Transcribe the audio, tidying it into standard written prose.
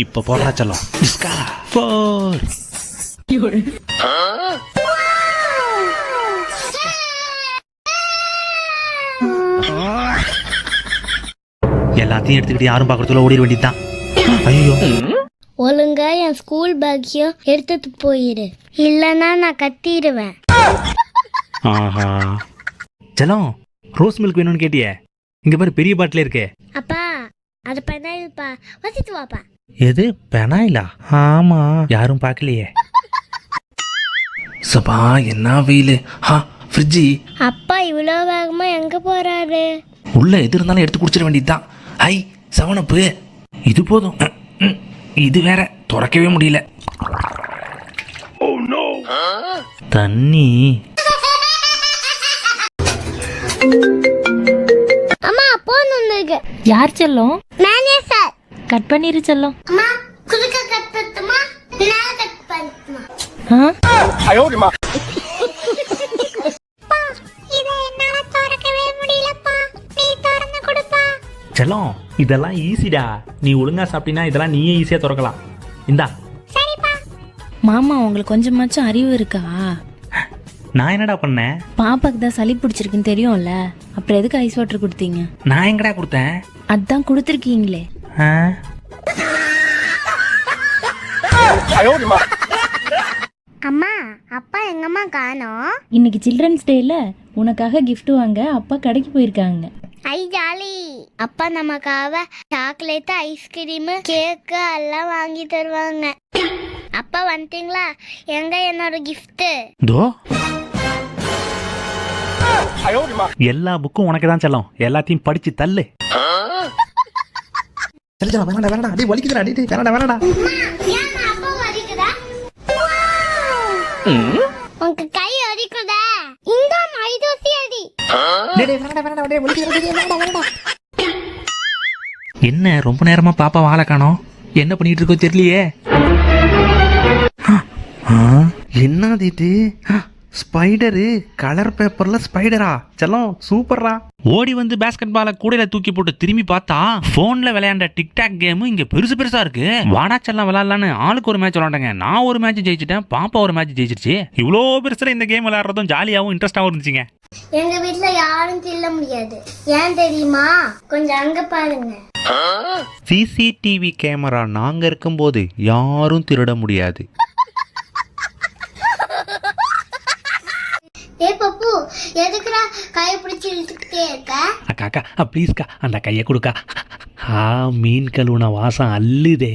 இப்போ போடுறா செல்லம். டிஸ்கா 4. எல்லாத்தையும் எடுத்துக்கிட்டு யாரும் பார்க்கறதுல ஓடிட வேண்டியதுதான். ஐயோ, ஒழுங்கா என் ஸ்கூல் பேக்கையும் எடுத்துட்டு போயிரு, இல்லைன்னா நான் கத்திடுவேன். ஆஹா செல்லம், ரோஸ் மில்க் வேணும்னு கேட்டியே, இங்க பாரு பெரிய பாட்டில் இருக்கே. அப்பா அது பெனாயில்ப்பா, வசித்து வாப்பா. எது பெனாயிலா? ஆமா, யாரும் பார்க்கலையே. சபா என்ன வெயில். ஃப்ரிட்ஜி. அப்பா இவ்வளோ வேகமா எங்க போறாரு? உள்ள எது இருந்தாலும் எடுத்து குடிச்சிட வேண்டியதுதான். ஐ 7 இது போதும். இது வேற திறக்கவே முடியல. தண்ணி. அம்மா போன் வந்திருக்கு. யார் செல்லம்? நானே சார். கட் பண்ணிரு செல்லம். அம்மா குறுக்க கட் பண்ணட்டுமா, நான் கட் பண்ணட்டுமா? செல்லம், இதெல்லாம் ஈஸிடா. நீ ஒழுங்கா சாப்பிட்டீனா இதெல்லாம் நீயே ஈஸியா திறக்கலாம். இந்தா. மாமா உங்களுக்கு கொஞ்சமாச்சும் அறிவு இருக்கா? நான் என்னடா பண்ணேன்? பாப்பாக்கு தான் சளி பிடிச்சிருக்குன்னு தெரியும்ல, அப்புறம் எதுக்கு ஐஸ் வாட்டர் கொடுத்தீங்க? நான் எங்கடா கொடுத்தேன்? அதான் கொடுத்துருக்கீங்களே. அம்மா அப்பா எங்கம்மா காணோம்? இன்னைக்கு சில்ட்ரன்ஸ் டேல உனக்காக gift வாங்க அப்பா கடைக்கு போயிருக்காங்க. ஐ ஜாலி. அப்பா நமக்காக சாக்லேட், ஐஸ்கிரீம், கேக்கு எல்லாம் வாங்கி தருவாங்க. அப்பா வந்துட்டீங்களா? எங்க என்னோட கிஃப்ட்? தோ எல்லா புக்கும் உனக்கு தான் செல்லம். எல்லாத்தையும் படிச்சு தள்ளு. உங்க கை அடிக்குதா? இந்த மைதோசி அடி. என்ன ரொம்ப நேரமா பாப்பா வாழை காணோம்? என்ன பண்ணிட்டு இருக்கோ தெரியலையே. என்னது இது? ஸ்பைடரு, கலர் பேப்பர்ல ஸ்பைடரா? செல்லம் சூப்பர்ரா. ஓடி வந்து பேஸ்கெட் பாலை கூடையில தூக்கி போட்டு திரும்பி பார்த்தா போன்ல விளையாண்ட டிக்டாக் கேம் இங்க பெருசு பெருசா இருக்கு. வாடா செல்லம் விளையாடலான்னு ஆளுக்கு ஒரு மேட்ச் விளையாண்டாங்க. நான் ஒரு மேட்ச் ஜெயிச்சிட்டேன், பாப்பா ஒரு மேட்ச் ஜெயிச்சிருச்சு. இவ்வளோ பெருசுல இந்த கேம் விளையாடுறதும் ஜாலியாவும் இன்ட்ரெஸ்டாவும் இருந்துச்சுங்க. எங்க வீட்ல யாரும் தில்ல முடியாது. ஏன் தெரியுமா? கொஞ்சம் அங்க பாருங்க. சிசிடிவி கேமரா நாங்க இருக்கும்போது யாரும் திருட முடியாது. ஏ பப்பு, எதுக்குடா கையை பிடிச்சி இழுத்துக்கிட்டே இருக்க? அக்கா அக்கா ப்ளீஸ்க்கா அந்த கையை கொடுக்கா. மீன் கழுவுன வாசம் அல்லுதே.